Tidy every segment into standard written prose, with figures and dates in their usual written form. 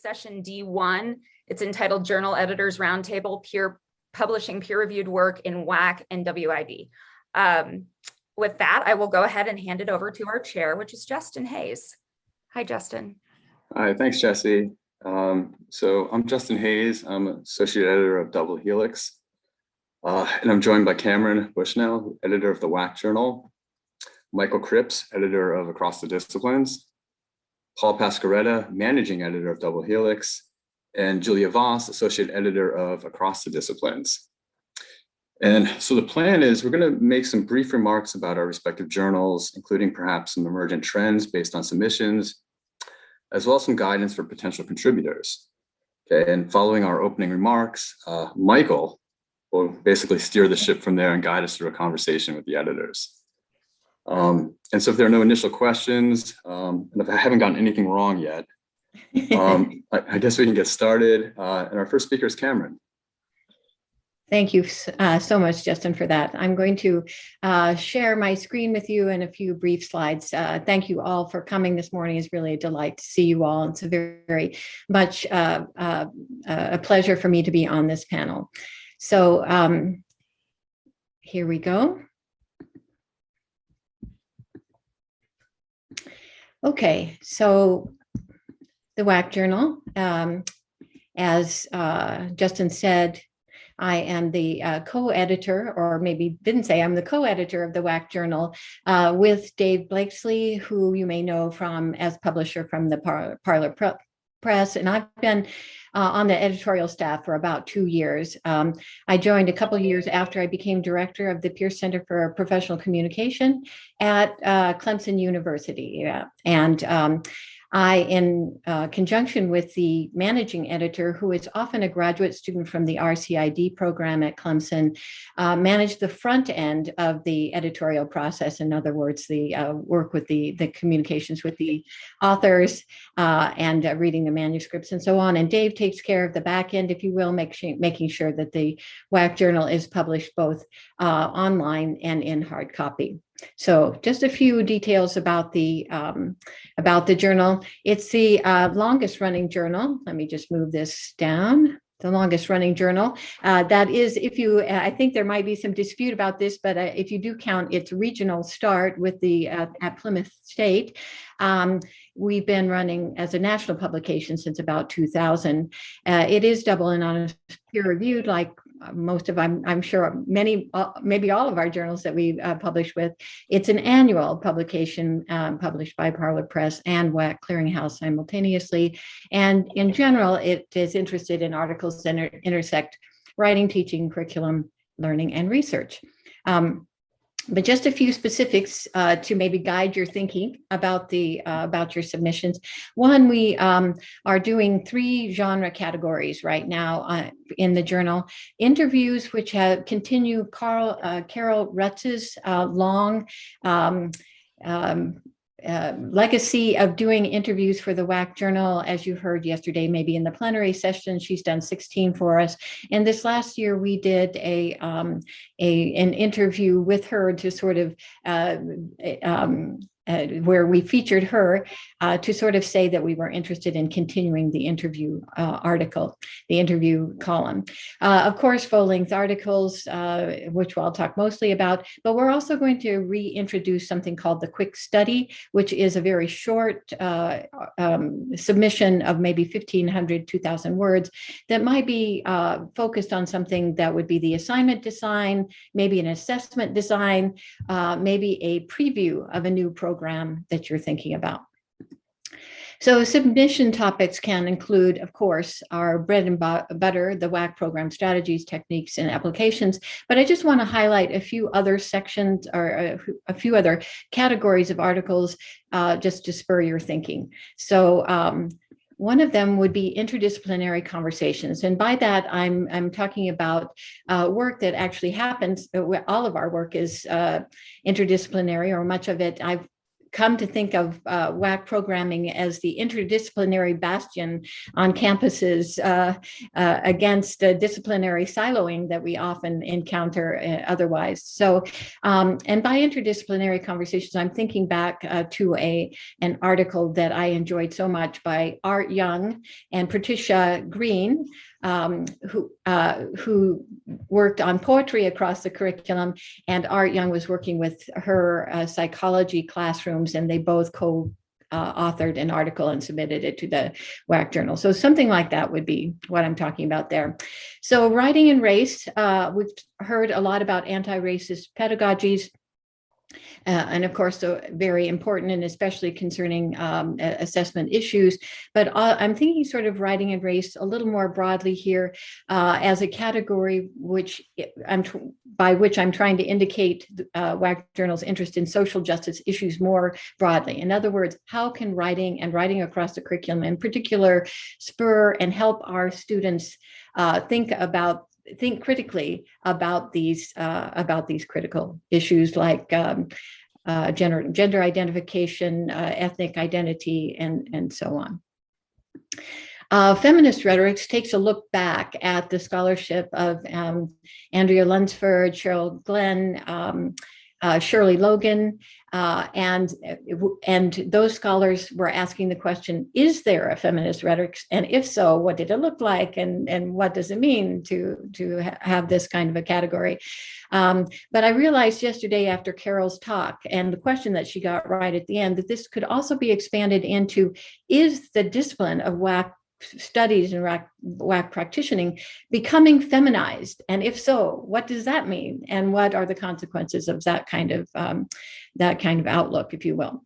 session D1. It's entitled Journal Editors Roundtable, Publishing Peer-Reviewed Work in WAC and WID. With that, I will go ahead and hand it over to our chair, which is Justin Hayes. Hi, Justin. Hi, thanks, Jesse. So I'm Justin Hayes. I'm associate editor of Helix, and I'm joined by Cameron Bushnell, editor of the WAC Journal, Michael Cripps, editor of Across the Disciplines, Paul Pasquaretta, managing editor of Helix, and Julia Voss, associate editor of Across the Disciplines. And so the plan is we're going to make some brief remarks about our respective journals, including perhaps some emergent trends based on submissions, as well as some guidance for potential contributors. Okay, and following our opening remarks, Michael will basically steer the ship from there and guide us through a conversation with the editors. And so if there are no initial questions, and if I haven't gotten anything wrong yet, I guess we can get started. And our first speaker is Cameron. Thank you so much, Justin, for that. I'm going to share my screen with you in a few brief slides. Thank you all for coming this morning. It's really a delight to see you all. It's a very much a pleasure for me to be on this panel. So here we go. Okay, so the WAC Journal, as Justin said, I am the co-editor, or maybe didn't say, I'm the co-editor of the WAC Journal with Dave Blakesley, who you may know from as publisher from the Parlor Press. And I've been on the editorial staff for about 2 years. I joined a couple of years after I became director of the Pierce Center for Professional Communication at Clemson University. And I, in conjunction with the managing editor, who is often a graduate student from the RCID program at Clemson, managed the front end of the editorial process. In other words, the work with the communications with the authors and reading the manuscripts and so on. And Dave takes care of the back end, if you will, making sure that the WAC Journal is published both online and in hard copy. So just a few details about the journal. It's the longest running journal. Let me just move this down. The longest running journal. That is, if you, I think there might be some dispute about this, but if you do count its regional start with the at Plymouth State, we've been running as a national publication since about 2000. It is double and honest peer reviewed, like most of, I'm sure many, maybe all of our journals that we publish with. It's an annual publication published by Parlor Press and WAC Clearinghouse simultaneously. And in general, it is interested in articles that intersect writing, teaching, curriculum, learning, and research. But just a few specifics to maybe guide your thinking about your submissions. One, we are doing 3 genre categories right now in the journal. Interviews, which continue Carol Rutz's long legacy of doing interviews for the WAC Journal. As you heard yesterday, maybe in the plenary session, she's done 16 for us. And this last year, we did an interview with her to sort of where we featured her to sort of say that we were interested in continuing the interview article, the interview column. Of course, full-length articles, which I'll talk mostly about, but we're also going to reintroduce something called the quick study, which is a very short submission of maybe 1,500, 2,000 words that might be focused on something that would be the assignment design, maybe an assessment design, maybe a preview of a new program that you're thinking about. So submission topics can include, of course, our bread and butter, the WAC program strategies, techniques, and applications. But I just want to highlight a few other sections or a few other categories of articles just to spur your thinking. So one of them would be interdisciplinary conversations. And by that, I'm talking about work that actually happens. All of our work is interdisciplinary, or much of it. I've come to think of WAC programming as the interdisciplinary bastion on campuses against disciplinary siloing that we often encounter otherwise. So, and by interdisciplinary conversations, I'm thinking back to an article that I enjoyed so much by Art Young and Patricia Green, who worked on poetry across the curriculum, and Art Young was working with her psychology classrooms, and they both co-authored an article and submitted it to the WAC Journal. So something like that would be what I'm talking about there. So writing in race, we've heard a lot about anti-racist pedagogies. And of course, so very important and especially concerning assessment issues. But I'm thinking sort of writing in race a little more broadly here as a category by which I'm trying to indicate WAC Journal's interest in social justice issues more broadly. In other words, how can writing and writing across the curriculum in particular spur and help our students think critically about these critical issues like gender identification, ethnic identity, and so on. Feminist Rhetorics takes a look back at the scholarship of Andrea Lunsford, Cheryl Glenn, Shirley Logan, and those scholars were asking the question, is there a feminist rhetoric? And if so, what did it look like? And what does it mean to have this kind of a category? But I realized yesterday after Carol's talk and the question that she got right at the end, that this could also be expanded into, is the discipline of WAC studies and WAC practicing becoming feminized? And if so, what does that mean? And what are the consequences of that kind of outlook, if you will?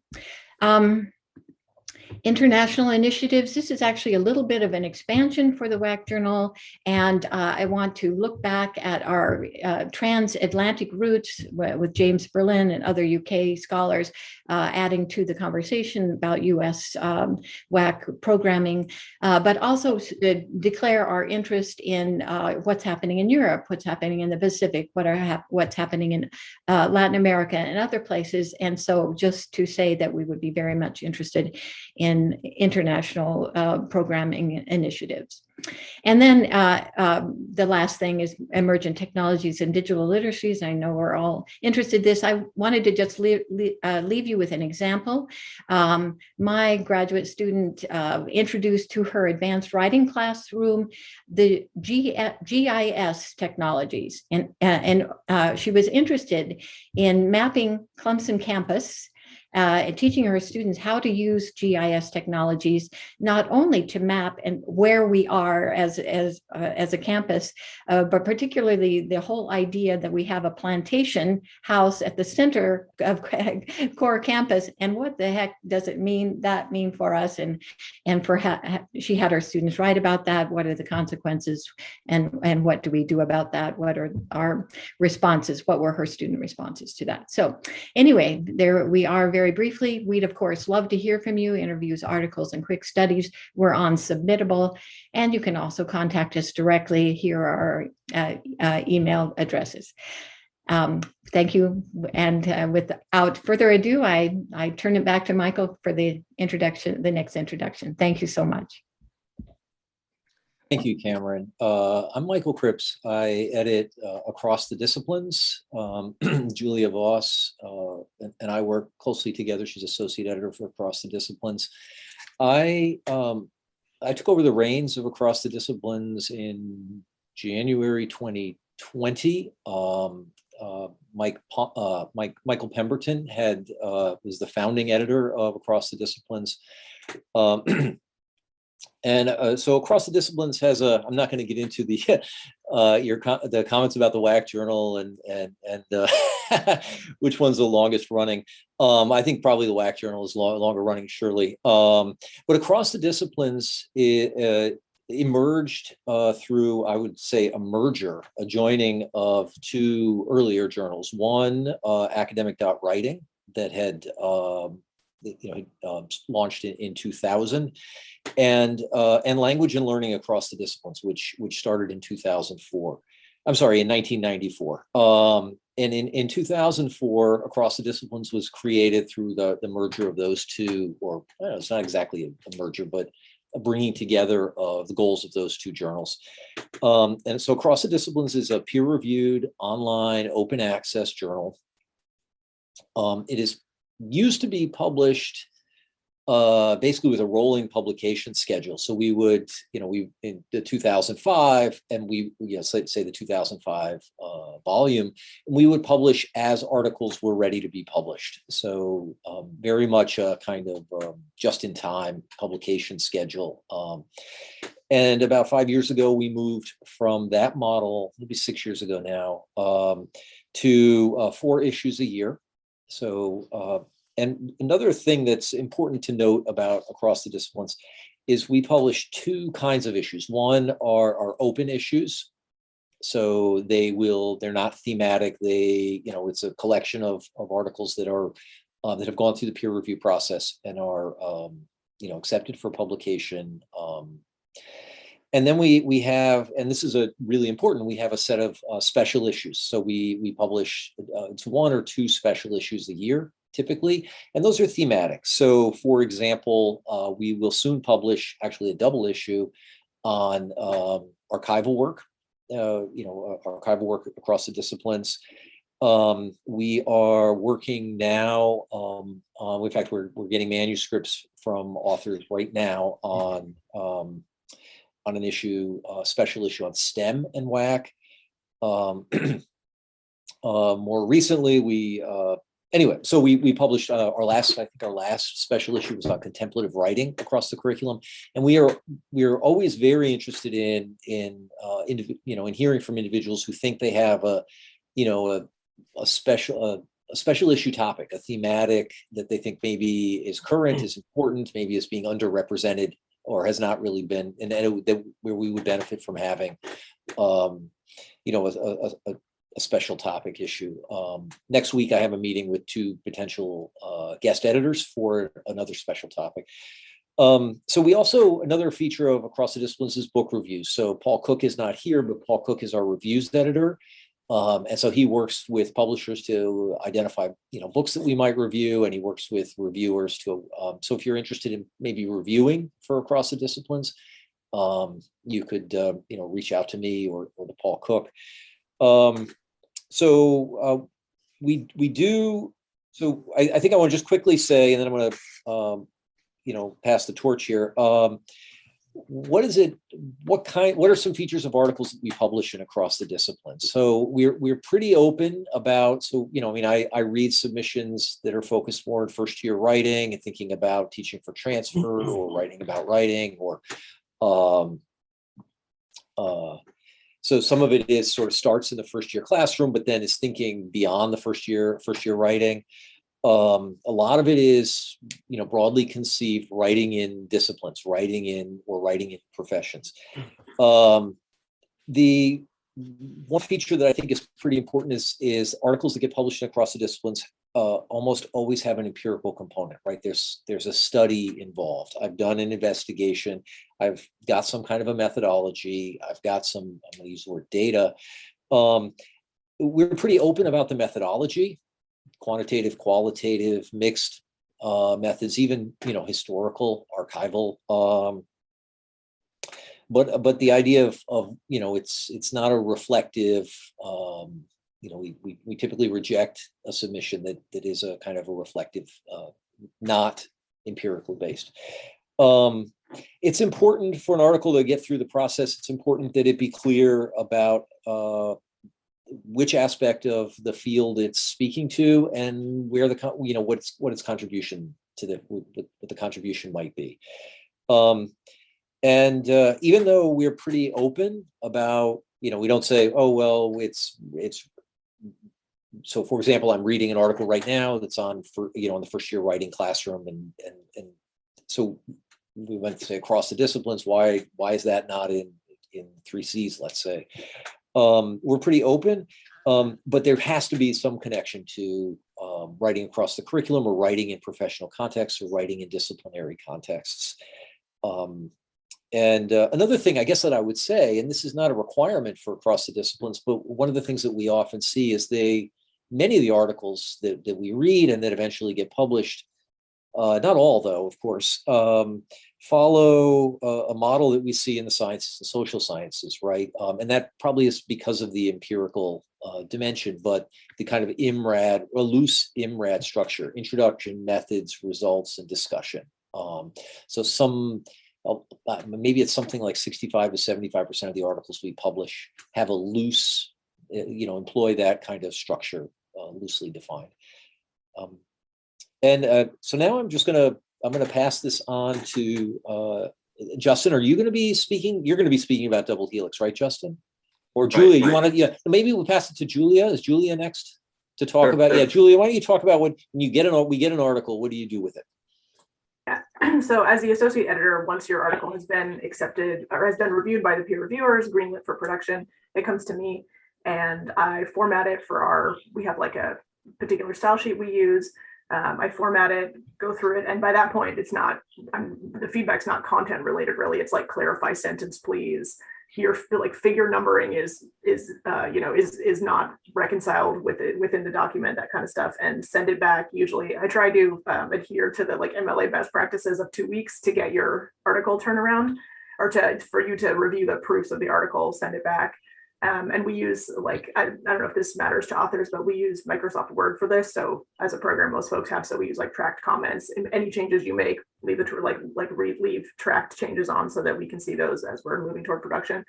International initiatives. This is actually a little bit of an expansion for the WAC Journal, and I want to look back at our transatlantic roots with James Berlin and other UK scholars, adding to the conversation about US WAC programming, but also declare our interest in what's happening in Europe, what's happening in the Pacific, what's happening in Latin America and other places. And so just to say that we would be very much interested in international programming initiatives. And then the last thing is emergent technologies and digital literacies. I know we're all interested in this. I wanted to just leave you with an example. My graduate student introduced to her advanced writing classroom the GIS technologies. And she was interested in mapping Clemson campus and teaching her students how to use GIS technologies, not only to map and where we are as a campus, but particularly the whole idea that we have a plantation house at the center of core campus, and what the heck does it mean for us? And for she had her students write about that. What are the consequences, and what do we do about that? What are our responses? What were her student responses to that? So anyway, there we are. Very briefly, we'd of course love to hear from you. Interviews, articles, and quick studies were on Submittable, and you can also contact us directly. Here are our email addresses. Thank you. And without further ado, I turn it back to Michael for the next introduction. Thank you so much. Thank you, Cameron. I'm Michael Cripps. I edit Across the Disciplines. Julia Voss and I work closely together. She's associate editor for Across the Disciplines. I took over the reins of Across the Disciplines in January 2020. Michael Pemberton was the founding editor of Across the Disciplines. And so Across the Disciplines has I'm not going to get into the the comments about the WAC Journal and which one's the longest running. I think probably the WAC Journal is longer running, surely. But Across the Disciplines emerged through, I would say, a merger, a joining of two earlier journals. One, Academic.Writing, that had launched in 2000, and Language and Learning Across the Disciplines, which started in 2004. I'm sorry, in 1994. And in 2004, Across the Disciplines was created through the merger of those two, or I don't know, it's not exactly a merger, but a bringing together of the goals of those two journals. And so Across the Disciplines is a peer-reviewed, online, open access journal. It is used to be published basically with a rolling publication schedule. So we would, we in the 2005, and we, say the 2005 volume, and we would publish as articles were ready to be published. So very much a kind of just-in-time publication schedule. And about 5 years ago, we moved from that model, maybe 6 years ago now, to 4 issues a year. So, and another thing that's important to note about Across the Disciplines is we publish 2 kinds of issues. One are open issues. So they're not thematic. It's a collection of articles that are, that have gone through the peer review process and are, accepted for publication. And then we have, and this is a really important, we have a set of special issues. So we publish it's 1 or 2 special issues a year, typically, and those are thematic. So for example, we will soon publish actually a double issue on archival work, archival work across the disciplines. We are working now, in fact, we're getting manuscripts from authors right now on an issue, special issue on STEM and WAC. More recently, anyway, so we published our last special issue was on contemplative writing across the curriculum, and we are always very interested in hearing from individuals who think they have a special issue topic, a thematic that they think maybe is current, is important, maybe is being underrepresented, or has not really been, and where we would benefit from having, a special topic issue. Next week, I have a meeting with 2 potential guest editors for another special topic. So we also, another feature of Across the Disciplines is book reviews. So Paul Cook is not here, but Paul Cook is our reviews editor. And so he works with publishers to identify, books that we might review, and he works with reviewers to. So if you're interested in maybe reviewing for Across the Disciplines, you could, reach out to me or to Paul Cook. We do. So I think I want to just quickly say, and then I'm going to, pass the torch here. What are some features of articles that we publish in Across the Disciplines? So we're pretty open about, I read submissions that are focused more on first-year writing and thinking about teaching for transfer or writing about writing, or so some of it is sort of starts in the first-year classroom, but then is thinking beyond the first year writing. A lot of it is, broadly conceived writing in disciplines, writing in professions. The one feature that I think is pretty important is articles that get published Across the Disciplines almost always have an empirical component, right? There's a study involved. I've done an investigation. I've got some kind of a methodology. I've got some, I'm going to use the word data. We're pretty open about the methodology. Quantitative, qualitative, mixed methods, even historical, archival. But the idea of it's not a reflective. We typically reject a submission that is a kind of a reflective, not empirically based. It's important for an article to get through the process. It's important that it be clear about which aspect of the field it's speaking to, and where what its contribution to what the contribution might be. And even though we're pretty open about, we don't say, oh well, it's. So for example, I'm reading an article right now that's on in the first year writing classroom, and so we went to say Across the Disciplines. Why is that not in 3Cs? Let's say. We're pretty open, but there has to be some connection to writing across the curriculum, or writing in professional contexts, or writing in disciplinary contexts. Another thing I guess that I would say, and this is not a requirement for across the disciplines, but one of the things that we often see is many of the articles that we read and that eventually get published, not all though, of course, follow a model that we see in the sciences and social sciences, right? And that probably is because of the empirical dimension, but the kind of IMRAD or loose IMRAD structure: introduction, methods, results, and discussion. So maybe it's something like 65 to 75% of the articles we publish have a loose, employ that kind of structure, loosely defined. So now I'm going to pass this on to Justin. Are you going to be speaking? You're going to be speaking about double helix, right, Justin? Or Julia, right. You want to? Yeah, maybe we'll pass it to Julia. Is Julia next to talk Sure, about? sure. Yeah, Julia, why don't you talk about when we get an article? What do you do with it? Yeah. So as the associate editor, once your article has been accepted or has been reviewed by the peer reviewers, greenlit for production, it comes to me and I format it we have like a particular style sheet we use. I format it, go through it, and by that point, the feedback's not content related, really. It's like clarify sentence, please. Here, like figure numbering is not reconciled within the document, that kind of stuff, and send it back. Usually, I try to adhere to the like MLA best practices of 2 weeks to get your article turnaround, or for you to review the proofs of the article, send it back. And we use I don't know if this matters to authors, but we use Microsoft Word for this. So as a program, most folks have, so we use like tracked comments. And any changes you make, leave tracked changes on so that we can see those as we're moving toward production.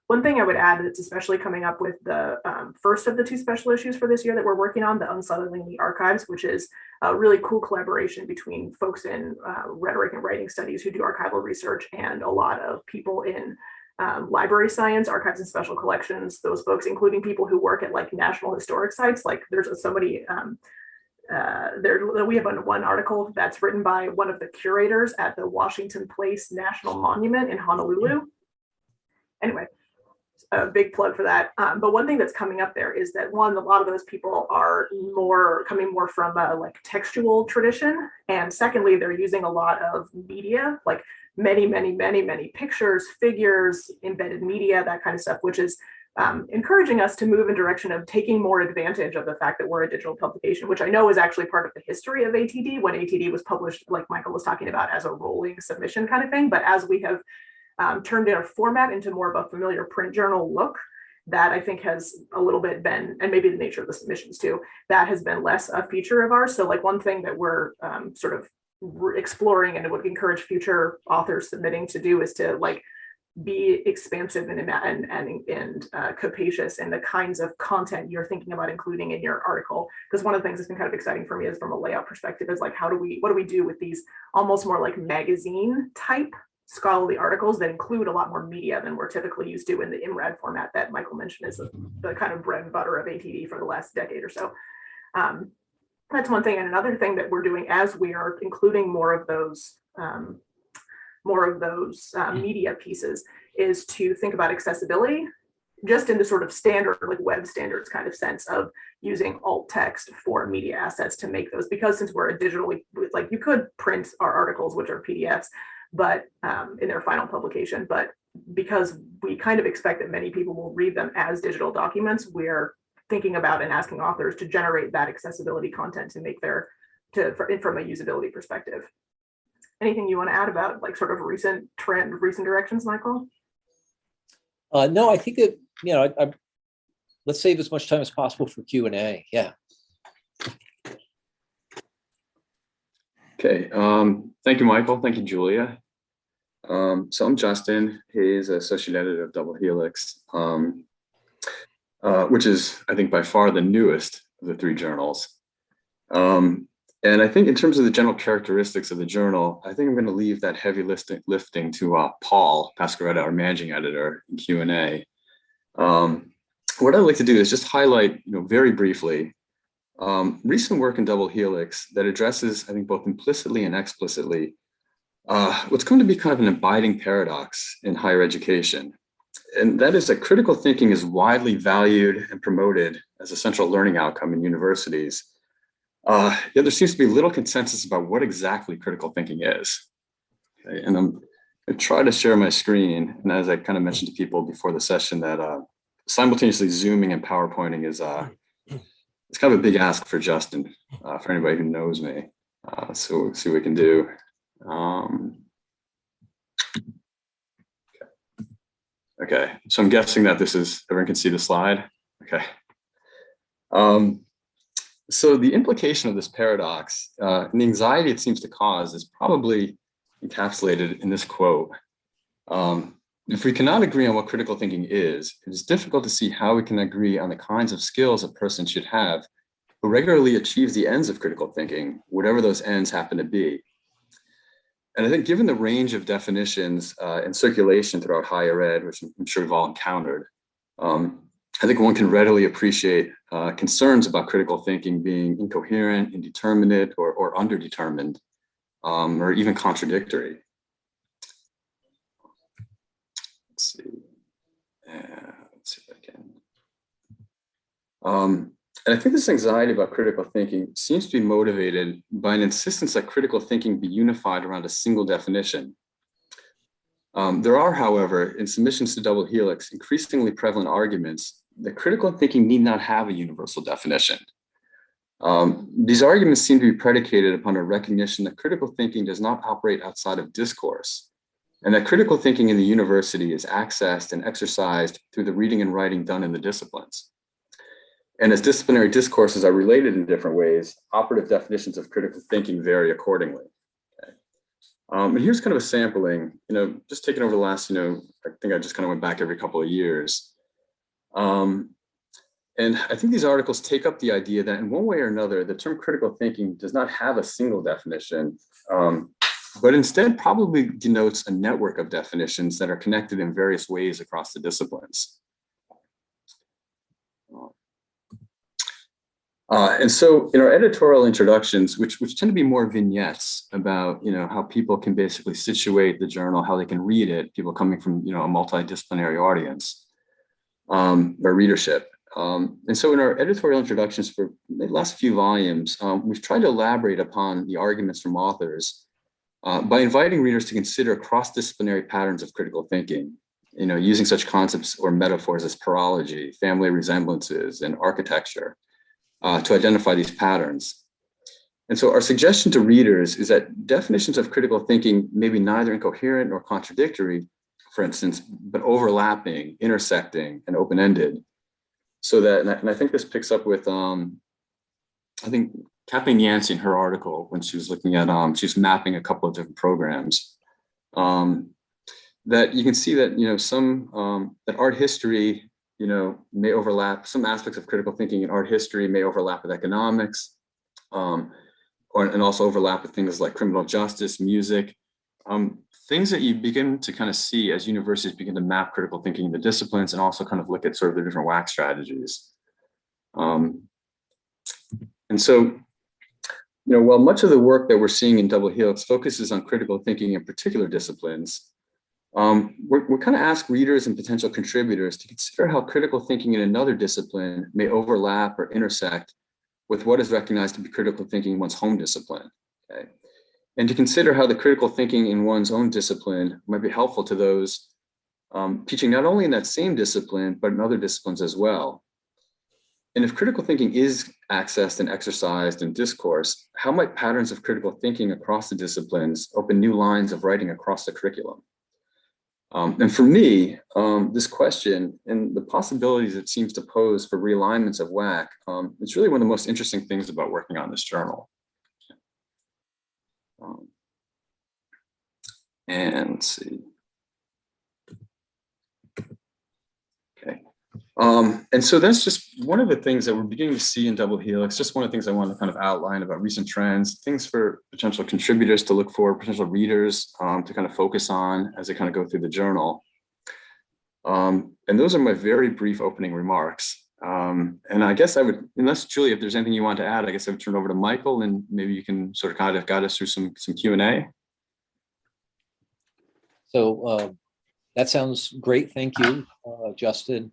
One thing I would add that's especially coming up with the first of the 2 special issues for this year that we're working on, the Unsettling the Archives, which is a really cool collaboration between folks in rhetoric and writing studies who do archival research and a lot of people in library science, archives and special collections, those folks, including people who work at like national historic sites. Like there's somebody, we have one article that's written by one of the curators at the Washington Place National Monument in Honolulu. Anyway, a big plug for that. But one thing that's coming up there is that a lot of those people are coming more from a like textual tradition. And secondly, they're using a lot of media, like many pictures, figures, embedded media, that kind of stuff, which is encouraging us to move in direction of taking more advantage of the fact that we're a digital publication, which I know is actually part of the history of ATD, when ATD was published, like Michael was talking about, as a rolling submission kind of thing. But as we have turned our format into more of a familiar print journal look, that I think has a little bit been, and maybe the nature of the submissions too, that has been less a feature of ours. So like one thing that we're sort of exploring and would encourage future authors submitting to do is to like be expansive and capacious in the kinds of content you're thinking about including in your article. Because one of the things that's been kind of exciting for me is from a layout perspective is like, what do we do with these almost more like magazine type scholarly articles that include a lot more media than we're typically used to in the IMRAD format that Michael mentioned is the kind of bread and butter of ATD for the last decade or so. That's one thing. And another thing that we're doing as we are including more of those media pieces is to think about accessibility, just in the sort of standard, like web standards kind of sense of using alt text for media assets to make those, because since we're a digitally, like you could print our articles, which are PDFs, but in their final publication, but because we kind of expect that many people will read them as digital documents, we're thinking about and asking authors to generate that accessibility content to make from a usability perspective. Anything you want to add about like sort of recent directions, Michael? No, I think that, let's save as much time as possible for Q&A. Yeah. Okay, thank you, Michael. Thank you, Julia. So I'm Justin Hayes, associate editor of Double Helix, which is, I think, by far the newest of the 3 journals. And I think in terms of the general characteristics of the journal, I think I'm going to leave that heavy lifting to Paul Pasquaretta, our managing editor, in Q&A. What I'd like to do is just highlight, very briefly, recent work in Double Helix that addresses, I think, both implicitly and explicitly, what's going to be kind of an abiding paradox in higher education. And that is that critical thinking is widely valued and promoted as a central learning outcome in universities. Yet there seems to be little consensus about what exactly critical thinking is. Okay? And I'm I try to share my screen, and as I kind of mentioned to people before the session, that simultaneously Zooming and PowerPointing is it's kind of a big ask for Justin, for anybody who knows me. So we'll see what we can do. Okay, so I'm guessing that this is, everyone can see the slide. Okay. So the implication of this paradox and the anxiety it seems to cause is probably encapsulated in this quote. If we cannot agree on what critical thinking is, it is difficult to see how we can agree on the kinds of skills a person should have who regularly achieves the ends of critical thinking, whatever those ends happen to be. And I think given the range of definitions in circulation throughout higher ed, which I'm sure we've all encountered, I think one can readily appreciate concerns about critical thinking being incoherent, indeterminate, or underdetermined, or even contradictory. Let's see if I can. And I think this anxiety about critical thinking seems to be motivated by an insistence that critical thinking be unified around a single definition. There are, however, in submissions to Double Helix, increasingly prevalent arguments that critical thinking need not have a universal definition. These arguments seem to be predicated upon a recognition that critical thinking does not operate outside of discourse, and that critical thinking in the university is accessed and exercised through the reading and writing done in the disciplines. And as disciplinary discourses are related in different ways, operative definitions of critical thinking vary accordingly. Okay. And here's kind of a sampling, just taking over the last, I think I just kind of went back every couple of years. And I think these articles take up the idea that in one way or another, the term critical thinking does not have a single definition, but instead probably denotes a network of definitions that are connected in various ways across the disciplines. And so in our editorial introductions, which tend to be more vignettes about, how people can basically situate the journal, how they can read it, people coming from, a multidisciplinary audience or readership. And so in our editorial introductions for the last few volumes, we've tried to elaborate upon the arguments from authors by inviting readers to consider cross-disciplinary patterns of critical thinking, using such concepts or metaphors as parology, family resemblances, and architecture. To identify these patterns. And so our suggestion to readers is that definitions of critical thinking may be neither incoherent nor contradictory, for instance, but overlapping, intersecting, and open-ended. So that, and I think this picks up with, I think Kathleen Yancey in her article, when she was looking at, she's mapping a couple of different programs, that you can see that, that art history, may overlap, some aspects of critical thinking in art history may overlap with economics, and also overlap with things like criminal justice, music, things that you begin to kind of see as universities begin to map critical thinking in the disciplines and also kind of look at sort of the different WAC strategies. And so, while much of the work that we're seeing in Double Helix focuses on critical thinking in particular disciplines, we're kind of ask readers and potential contributors to consider how critical thinking in another discipline may overlap or intersect with what is recognized to be critical thinking in one's home discipline, okay? And to consider how the critical thinking in one's own discipline might be helpful to those teaching not only in that same discipline, but in other disciplines as well. And if critical thinking is accessed and exercised in discourse, how might patterns of critical thinking across the disciplines open new lines of writing across the curriculum? And for me, this question and the possibilities it seems to pose for realignments of WAC, it's really one of the most interesting things about working on this journal. And let's see. Okay. And so that's just one of the things that we're beginning to see in Double Helix, just one of the things I want to kind of outline about recent trends, things for potential contributors to look for, potential readers to kind of focus on as they kind of go through the journal. And those are my very brief opening remarks. And I guess I would, unless Julie, if there's anything you want to add, I guess I would turn it over to Michael and maybe you can sort of kind of guide us through some Q&A. So that sounds great. Thank you, Justin.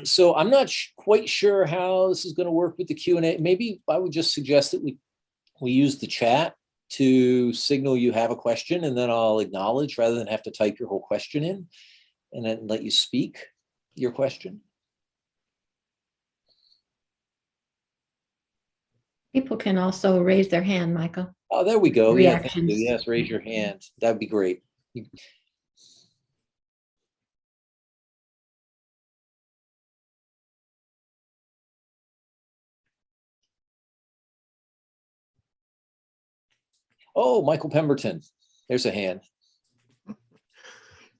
So I'm not quite sure how this is going to work with the Q&A. Maybe I would just suggest that we use the chat to signal you have a question, and then I'll acknowledge rather than have to type your whole question in, and then let you speak your question. People can also raise their hand, Michael. Oh, there we go. Yeah, thank Reactions. you. Yes, raise your hand. That'd be great. Oh, Michael Pemberton. There's a hand.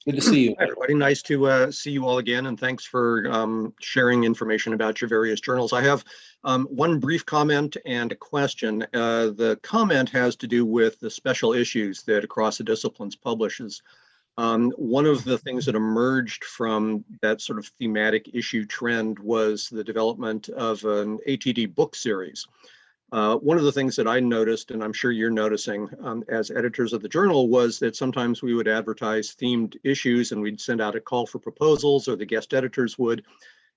Good to see you. Hi, everybody. Nice to see you all again, and thanks for sharing information about your various journals. I have one brief comment and a question. The comment has to do with the special issues that Across the Disciplines publishes. One of the things that emerged from that sort of thematic issue trend was the development of an ATD book series. One of the things that I noticed, and I'm sure you're noticing as editors of the journal, was that sometimes we would advertise themed issues and we'd send out a call for proposals, or the guest editors would,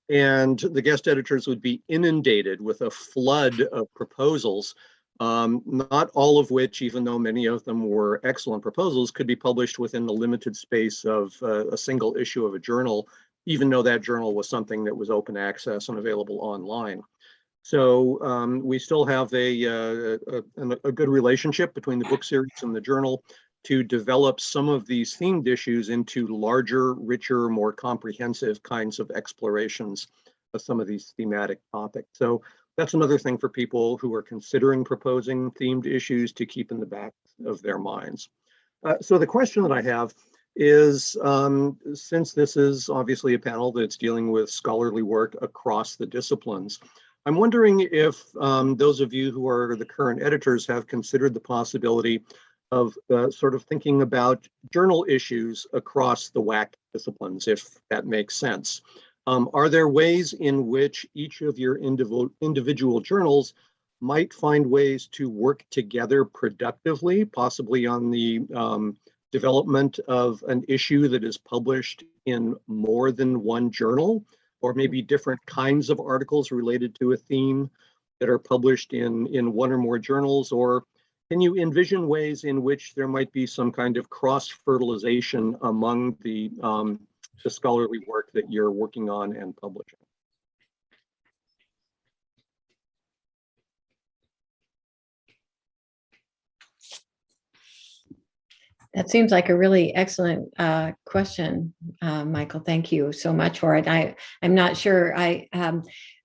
and the guest editors would be inundated with a flood of proposals, not all of which, even though many of them were excellent proposals, could be published within the limited space of a single issue of a journal, even though that journal was something that was open access and available online. So we still have a good relationship between the book series and the journal to develop some of these themed issues into larger, richer, more comprehensive kinds of explorations of some of these thematic topics. So that's another thing for people who are considering proposing themed issues to keep in the back of their minds. So the question that I have is, since this is obviously a panel that's dealing with scholarly work across the disciplines, I'm wondering if those of you who are the current editors have considered the possibility of sort of thinking about journal issues across the WAC disciplines, if that makes sense. Are there ways in which each of your individual journals might find ways to work together productively, possibly on the development of an issue that is published in more than one journal, or maybe different kinds of articles related to a theme that are published in one or more journals? Or can you envision ways in which there might be some kind of cross-fertilization among the scholarly work that you're working on and publishing? That seems like a really excellent question, Michael. Thank you so much for it. I'm not sure I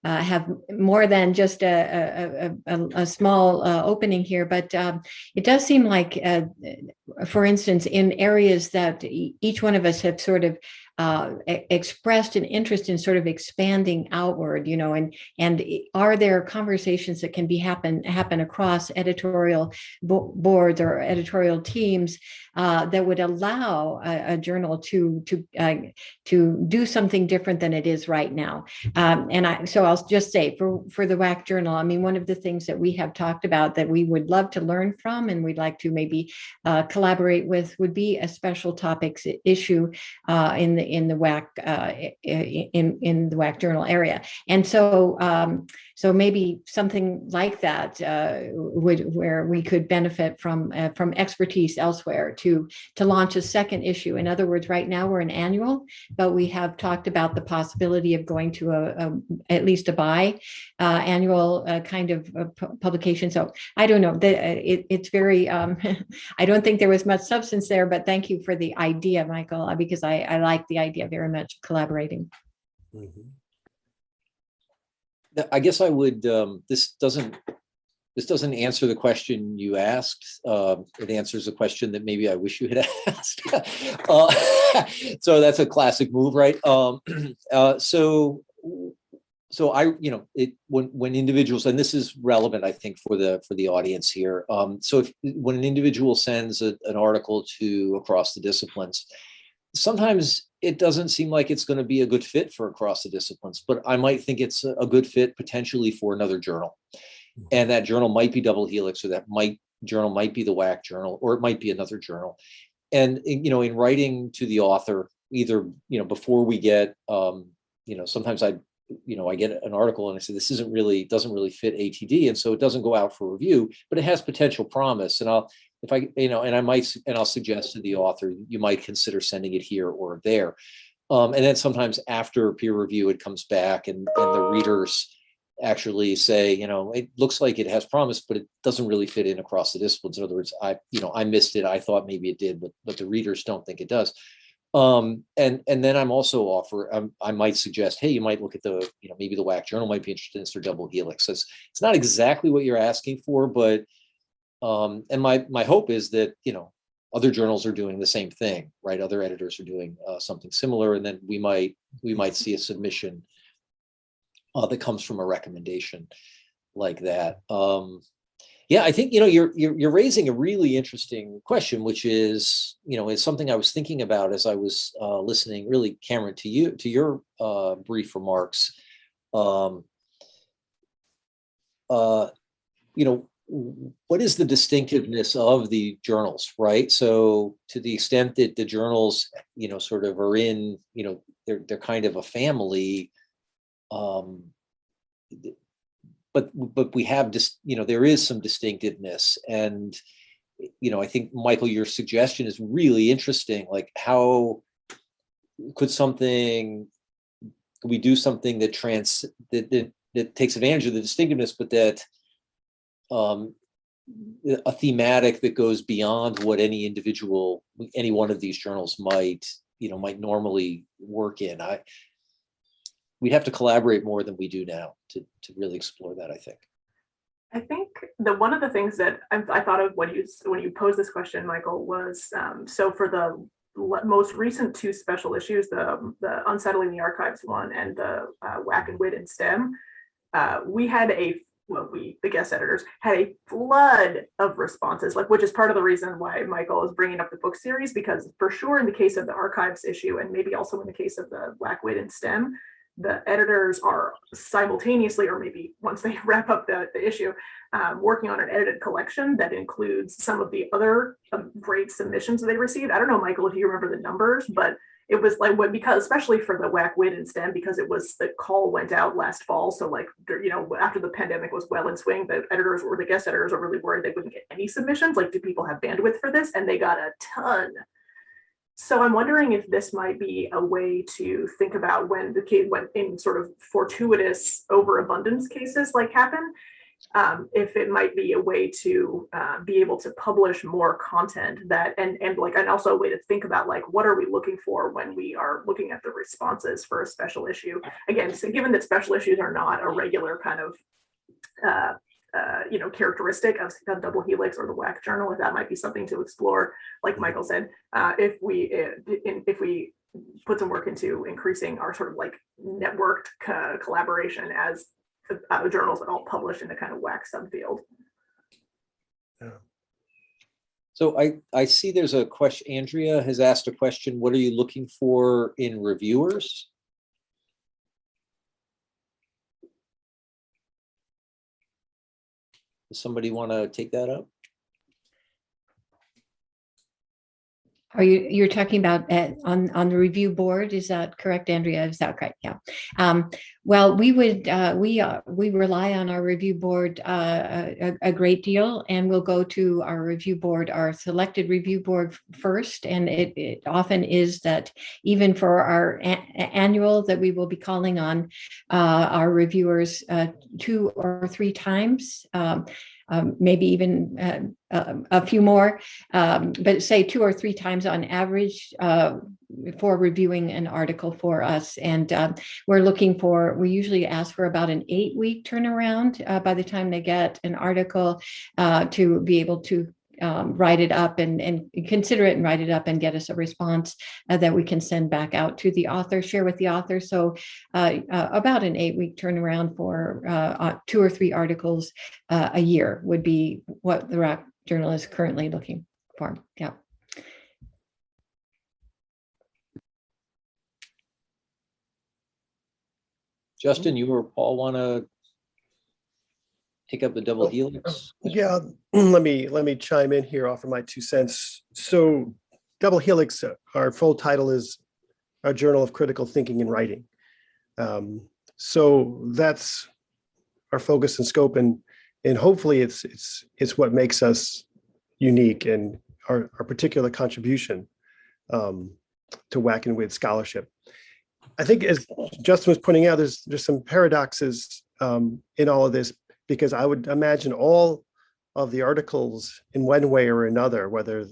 have more than just a small opening here, but it does seem like, for instance, in areas that each one of us have sort of expressed an interest in sort of expanding outward, you know, and are there conversations that can happen across editorial boards or editorial teams that would allow a journal to do something different than it is right now? So I'll just say for the WAC Journal, I mean, one of the things that we have talked about that we would love to learn from and we'd like to maybe collaborate with would be a special topics issue in the WAC in the WAC Journal area. And so so maybe something like that where we could benefit from expertise elsewhere to launch a second issue. In other words, right now we're an annual, but we have talked about the possibility of going to at least a biannual kind of publication. So I don't know. It's very. I don't think there was much substance there, but thank you for the idea, Michael, because I like the idea very much, collaborating. Mm-hmm. I guess I would. This doesn't answer the question you asked. It answers a question that maybe I wish you had asked. So that's a classic move, right? So I, you know, when individuals, and this is relevant, I think, for the audience here. So when an individual sends an article to Across the Disciplines, sometimes it doesn't seem like it's going to be a good fit for Across the Disciplines, but I might think it's a good fit potentially for another journal. And that journal might be Double Helix, or that journal might be the WAC Journal, or it might be another journal. And, you know, in writing to the author, either, you know, before we get, you know, sometimes I get an article and I say, this doesn't really fit ATD. And so it doesn't go out for review, but it has potential promise. And I'll suggest to the author, you might consider sending it here or there. And then sometimes after peer review, it comes back and the readers actually say, it looks like it has promise, but it doesn't really fit in across the disciplines. In other words, I missed it. I thought maybe it did, but the readers don't think it does. And then I'm also I might suggest, hey, you might look at maybe the WAC Journal might be interested in this or Double Helix. So it's not exactly what you're asking for, but and my hope is that other journals are doing the same thing, right? Other editors are doing something similar, and then we might see a submission that comes from a recommendation like that. Yeah, I think you're raising a really interesting question, which is is something I was thinking about as I was listening. Really, Cameron, to your brief remarks. What is the distinctiveness of the journals, right? So to the extent that the journals, sort of are in, they're kind of a family. But we have there is some distinctiveness, and I think, Michael, your suggestion is really interesting. Like, how could we do something that takes advantage of the distinctiveness, but that a thematic that goes beyond what any one of these journals might normally work in. We'd have to collaborate more than we do now to really explore that, I think. I think one of the things that I thought of when you posed this question, Michael, was so for the most recent two special issues, the Unsettling the Archives one and the WAC and WID in STEM, we had the guest editors had a flood of responses, which is part of the reason why Michael is bringing up the book series, because for sure in the case of the archives issue, and maybe also in the case of the WAC, WID, and STEM, the editors are simultaneously, or maybe once they wrap up the issue, working on an edited collection that includes some of the other great submissions that they received. I don't know, Michael, if you remember the numbers, but it was because especially for the WAC, WID, and STEM, because the call went out last fall. So after the pandemic was well in swing, the editors or the guest editors were really worried they wouldn't get any submissions. Do people have bandwidth for this? And they got a ton. So I'm wondering if this might be a way to think about when the kid went in sort of fortuitous overabundance cases happen, if it might be a way to be able to publish more content and also a way to think about what are we looking for when we are looking at the responses for a special issue. Again, so given that special issues are not a regular kind of characteristic of Double Helix or the WAC Journal, if that might be something to explore, like Michael said, if we put some work into increasing our sort of networked collaboration as journals that all publish in the kind of WAC subfield. Yeah. So I see there's a question. Andrea has asked a question. What are you looking for in reviewers? Does somebody want to take that up? You're talking about on the review board? Is that correct, Andrea? Is that correct? Yeah. Well, we rely on our review board a great deal, and we'll go to our review board, our selected review board first. And it often is that even for our annual that we will be calling on our reviewers 2 or 3 times. Maybe even a few more, but say 2 or 3 times on average for reviewing an article for us. And we usually ask for about an 8-week turnaround by the time they get an article to be able to write it up and consider it and write it up and get us a response that we can send back out to the author, share with the author. So about an 8-week turnaround for 2 or 3 articles a year would be what the WAC Journal is currently looking for. Yeah. Justin, you or Paul want to take up the Double Helix? Yeah, let me chime in here, offer my 2 cents. So Double Helix, our full title is our Journal of Critical Thinking and Writing. So that's our focus and scope, and hopefully it's what makes us unique and our particular contribution to WAC and WID scholarship. I think, as Justin was pointing out, there's some paradoxes in all of this, because I would imagine all of the articles in one way or another, whether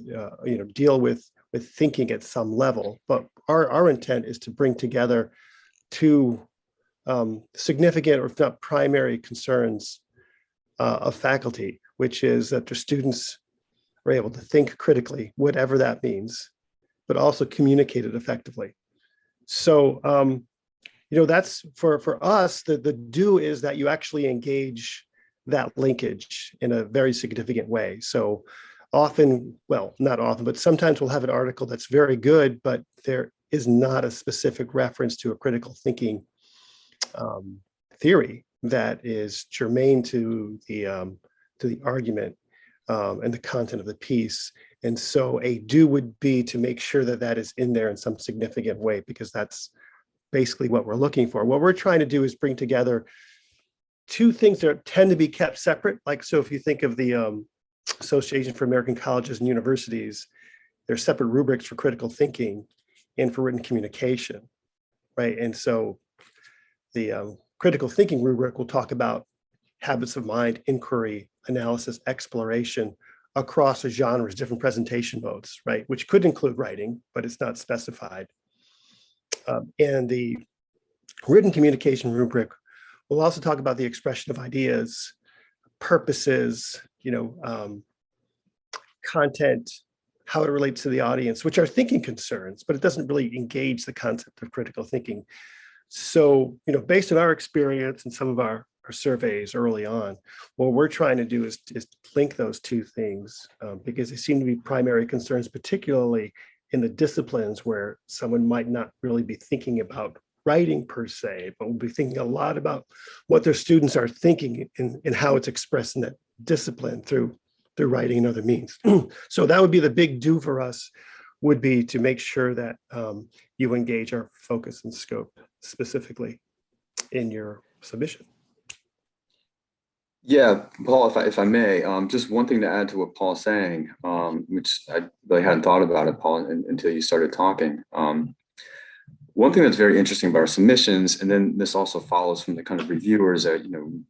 deal with thinking at some level, but our intent is to bring together two significant, or if not primary, concerns of faculty, which is that their students are able to think critically, whatever that means, but also communicate it effectively. So, that's for us, the do is that you actually engage that linkage in a very significant way. So often, well, not often, but sometimes we'll have an article that's very good, but there is not a specific reference to a critical thinking theory that is germane to the argument and the content of the piece. And so a do would be to make sure that that is in there in some significant way, because that's basically what we're looking for. What we're trying to do is bring together two things that tend to be kept separate. Like, so if you think of the Association for American Colleges and Universities, there's separate rubrics for critical thinking and for written communication, right? And so the critical thinking rubric will talk about habits of mind, inquiry, analysis, exploration across the genres, different presentation modes, right? Which could include writing, but it's not specified. And the written communication rubric will also talk about the expression of ideas, purposes, content, how it relates to the audience, which are thinking concerns, but it doesn't really engage the concept of critical thinking. So, based on our experience and some of our surveys early on, what we're trying to do is link those two things because they seem to be primary concerns, particularly in the disciplines where someone might not really be thinking about writing per se, but will be thinking a lot about what their students are thinking and how it's expressed in that discipline through writing and other means. So that would be the big do for us, would be to make sure that you engage our focus and scope specifically in your submission. Yeah, Paul, if I may, just one thing to add to what Paul's saying, which I really hadn't thought about it, Paul, until you started talking. One thing that's very interesting about our submissions, and then this also follows from the kind of reviewers that,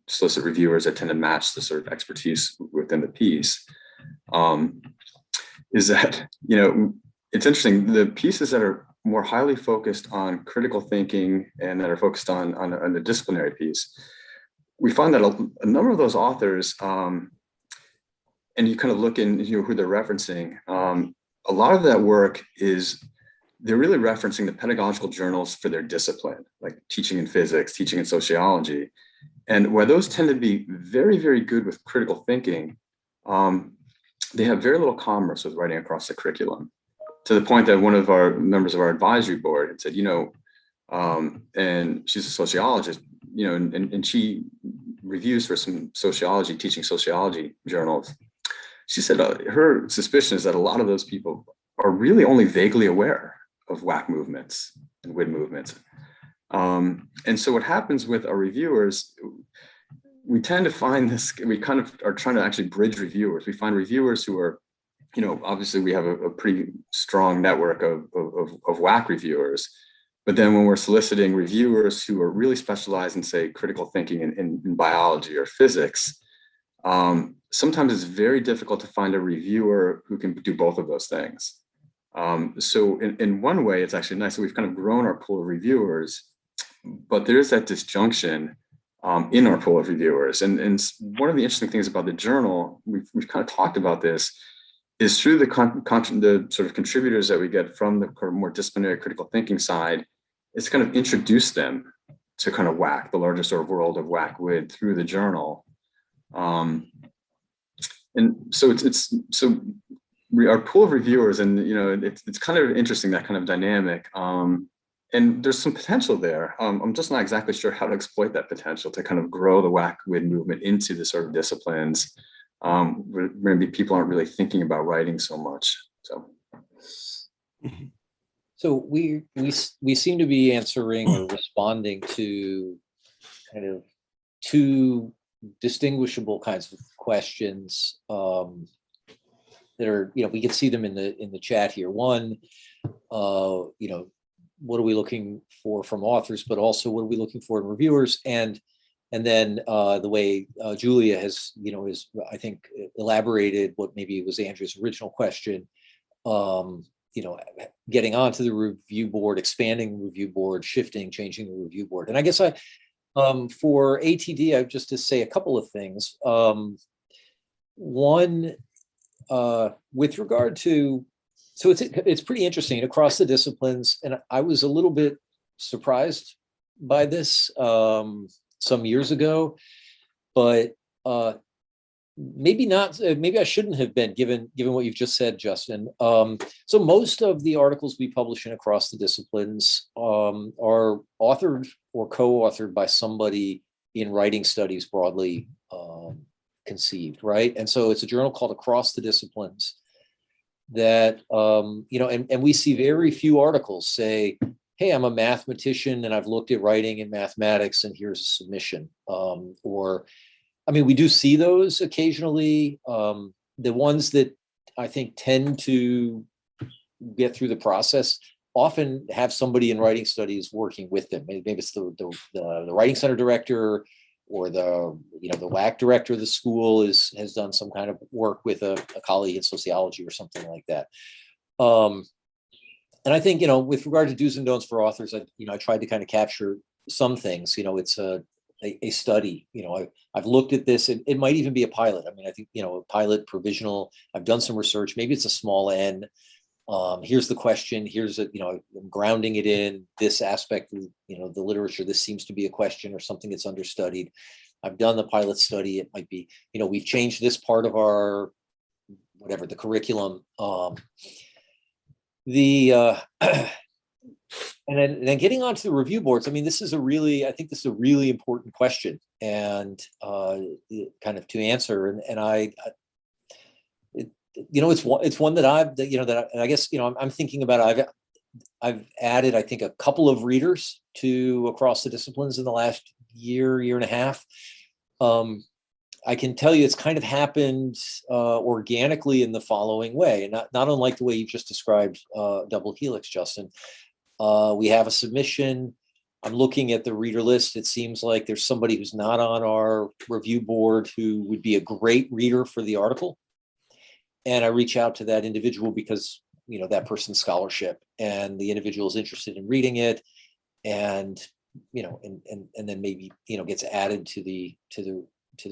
solicit reviewers that tend to match the sort of expertise within the piece, is that, it's interesting, the pieces that are more highly focused on critical thinking and that are focused on the disciplinary piece, we find that a number of those authors, and you kind of look in who they're referencing, a lot of that work is, they're really referencing the pedagogical journals for their discipline, like teaching in physics, teaching in sociology. And where those tend to be very, very good with critical thinking, they have very little commerce with writing across the curriculum, to the point that one of our members of our advisory board had said, and she's a sociologist, and she reviews for some teaching sociology journals. She said her suspicion is that a lot of those people are really only vaguely aware of WAC movements and WID movements. And so what happens with our reviewers, we tend to find this, we kind of are trying to actually bridge reviewers. We find reviewers who are, obviously we have a pretty strong network of WAC reviewers. But then when we're soliciting reviewers who are really specialized in, say, critical thinking in biology or physics, sometimes it's very difficult to find a reviewer who can do both of those things. So in one way, it's actually nice that we've kind of grown our pool of reviewers, but there is that disjunction in our pool of reviewers. And one of the interesting things about the journal, we've kind of talked about this, is through the sort of contributors that we get from the more disciplinary critical thinking side, it's kind of introduced them to kind of WAC, the larger sort of world of WAC WID, through the journal. And so our pool of reviewers, and it's kind of interesting, that kind of dynamic, and there's some potential there. I'm just not exactly sure how to exploit that potential to kind of grow the WAC WID movement into the sort of disciplines where maybe people aren't really thinking about writing so much. So we seem to be answering or responding to kind of two distinguishable kinds of questions that are, we can see them in the chat here. One, what are we looking for from authors, but also what are we looking for in reviewers? And then the way Julia has, is, I think, elaborated what maybe was Andrew's original question, getting onto the review board, expanding the review board, shifting, changing the review board. And I guess for ATD, I just to say a couple of things. One, with regard to, so it's pretty interesting across the disciplines, and I was a little bit surprised by this some years ago, but maybe not. Maybe I shouldn't have been, given what you've just said, Justin. So most of the articles we publish in across the disciplines are authored or co-authored by somebody in writing studies broadly conceived, right? And so it's a journal called Across the Disciplines that, and we see very few articles say, hey, I'm a mathematician and I've looked at writing in mathematics and here's a submission. We do see those occasionally. The ones that I think tend to get through the process often have somebody in writing studies working with them. Maybe it's the writing center director, or the WAC director of the school has done some kind of work with a colleague in sociology or something like that. And I think, with regard to do's and don'ts for authors, I tried to kind of capture some things. It's a study. I've looked at this, and it might even be a pilot. I think, a pilot, provisional. I've done some research. Maybe it's a small N. Here's the question. Here's I'm grounding it in this aspect of the literature. This seems to be a question or something that's understudied. I've done the pilot study. It might be we've changed this part of our the curriculum. And then getting onto the review boards. This is a really important question, and kind of to answer. And it's one that I guess I'm thinking about. I've added, I think, a couple of readers to Across the Disciplines in the last year and a half. I can tell you it's kind of happened organically in the following way, and not unlike the way you just described Double Helix, Justin. We have a submission. I'm looking at the reader list. It seems like there's somebody who's not on our review board who would be a great reader for the article. And I reach out to that individual because, that person's scholarship, and the individual is interested in reading it, and, and then maybe, gets added to the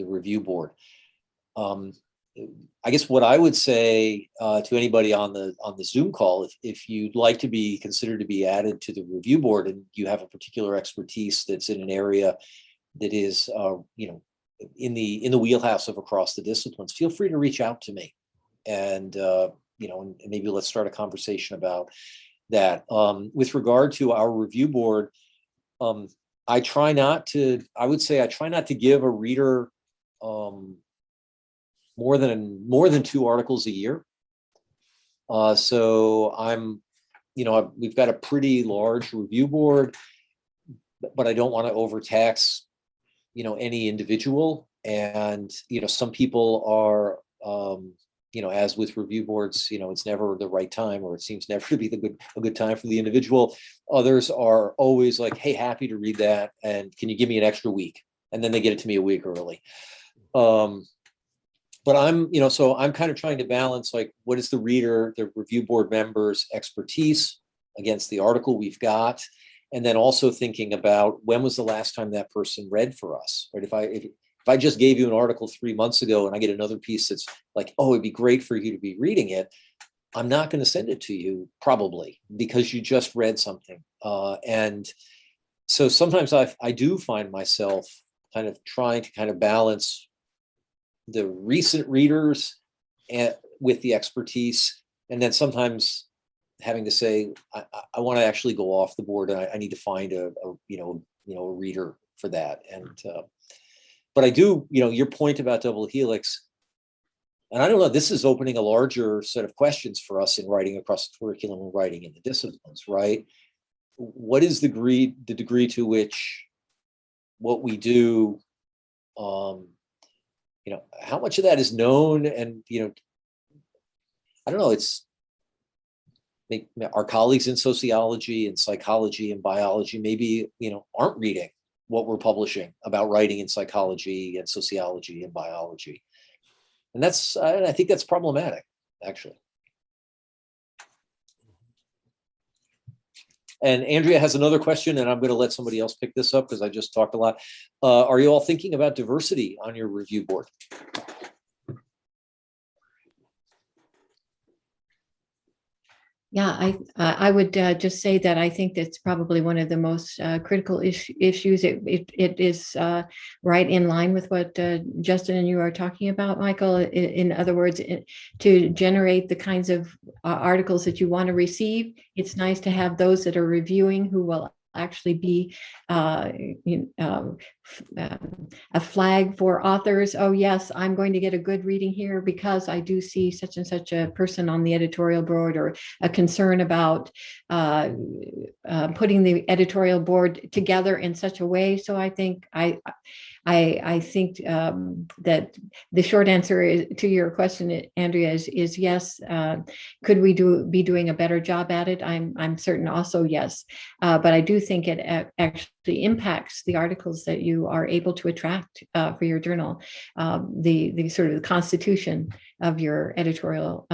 review board. I guess what I would say to anybody on the Zoom call, if you'd like to be considered to be added to the review board, and you have a particular expertise that's in an area that is, in the wheelhouse of Across the Disciplines, feel free to reach out to me, and and maybe let's start a conversation about that. With regard to our review board, I try not to give a reader more than 2 articles a year. So we've got a pretty large review board, but I don't want to overtax, any individual. And, some people are, as with review boards, it's never the right time, or it seems never to be a good time for the individual. Others are always like, hey, happy to read that, and can you give me an extra week? And then they get it to me a week early. But so I'm kind of trying to balance, like, what is the review board member's expertise against the article we've got, and then also thinking about when was the last time that person read for us, right? If I just gave you an article 3 months ago and I get another piece that's like, oh, it'd be great for you to be reading it, I'm not going to send it to you probably because you just read something. And so sometimes I do find myself kind of trying to kind of balance the recent readers with the expertise, and then sometimes having to say, I want to actually go off the board, and I need to find a reader for that. And but I do, your point about Double Helix, and I don't know, this is opening a larger set of questions for us in writing across the curriculum and writing in the disciplines, right? What is the degree to which what we do, how much of that is known, and I don't know, it's our colleagues in sociology and psychology and biology maybe aren't reading what we're publishing about writing in psychology and sociology and biology, and I think that's problematic, actually. And Andrea has another question, and I'm going to let somebody else pick this up because I just talked a lot. Are you all thinking about diversity on your review board? Yeah, I would just say that I think that's probably one of the most critical issues. It is right in line with what Justin and you are talking about, Michael. In other words, to generate the kinds of articles that you want to receive, it's nice to have those that are reviewing who will actually be a flag for authors. Oh yes, I'm going to get a good reading here because I do see such and such a person on the editorial board, or a concern about putting the editorial board together in such a way. So I think I think that the short answer to your question, Andrea, is yes. Could we be doing a better job at it? I'm certain also yes, but I do think it actually impacts the articles that you are able to attract for your journal, the sort of the constitution of your editorial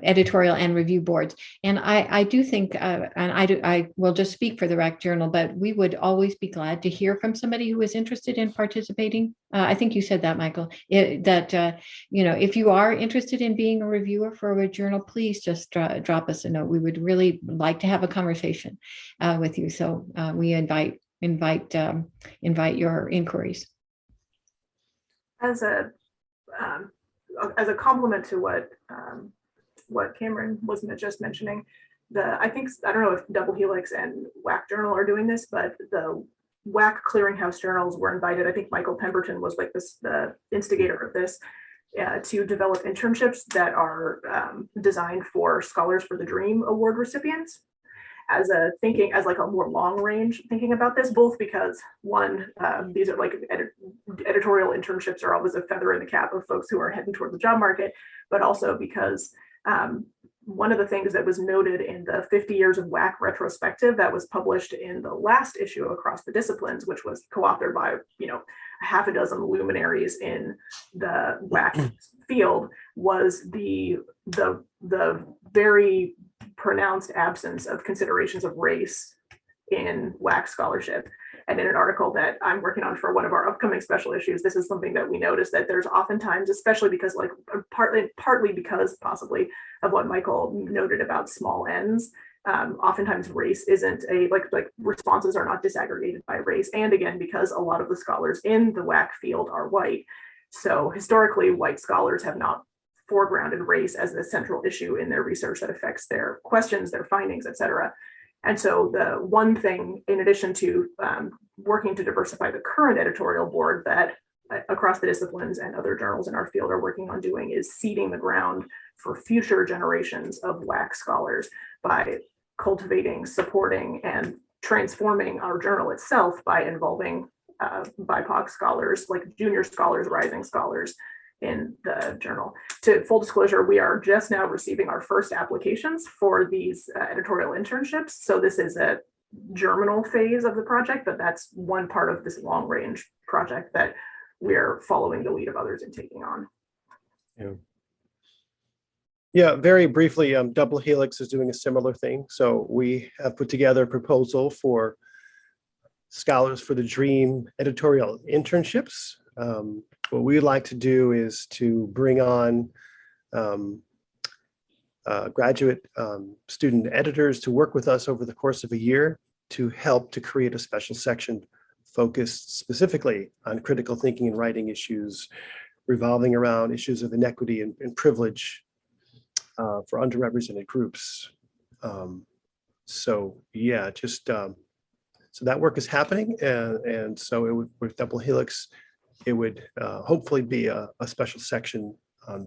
editorial and review boards. And I do think, and I will just speak for the WAC Journal, but we would always be glad to hear from somebody who is interested in participating. I think you said that, Michael, if you are interested in being a reviewer for a journal, please just drop us a note. We would really like to have a conversation with you. So we invite your inquiries. As a complement to what Cameron was just mentioning, I don't know if Double Helix and WAC Journal are doing this, but the WAC clearinghouse journals were invited. I think Michael Pemberton was the instigator of this, to develop internships that are designed for Scholars for the Dream Award recipients. As a more long range thinking about this, both because one, these are editorial internships are always a feather in the cap of folks who are heading toward the job market, but also because one of the things that was noted in the 50 years of WAC retrospective that was published in the last issue of Across the Disciplines, which was co-authored by a half a dozen luminaries in the WAC field, was the very pronounced absence of considerations of race in WAC scholarship. And in an article that I'm working on for one of our upcoming special issues, this is something that we notice, that there's oftentimes, especially because partly because possibly of what Michael noted about small n's, oftentimes race isn't responses are not disaggregated by race. And again, because a lot of the scholars in the WAC field are white. So historically, white scholars have not foregrounded race as a central issue in their research that affects their questions, their findings, et cetera. And so the one thing, in addition to working to diversify the current editorial board, that Across the Disciplines and other journals in our field are working on doing, is seeding the ground for future generations of WAC scholars by cultivating, supporting, and transforming our journal itself by involving BIPOC scholars, like junior scholars, rising scholars in the journal. To full disclosure, we are just now receiving our first applications for these editorial internships. So this is a germinal phase of the project, but that's one part of this long range project that we're following the lead of others in taking on. Yeah, very briefly, Double Helix is doing a similar thing. So we have put together a proposal for Scholars for the Dream editorial internships. What we'd like to do is to bring on graduate student editors to work with us over the course of a year to help to create a special section focused specifically on critical thinking and writing issues revolving around issues of inequity and privilege for underrepresented groups. So yeah, so that work is happening, and so it would, with Double Helix, it would hopefully be a special section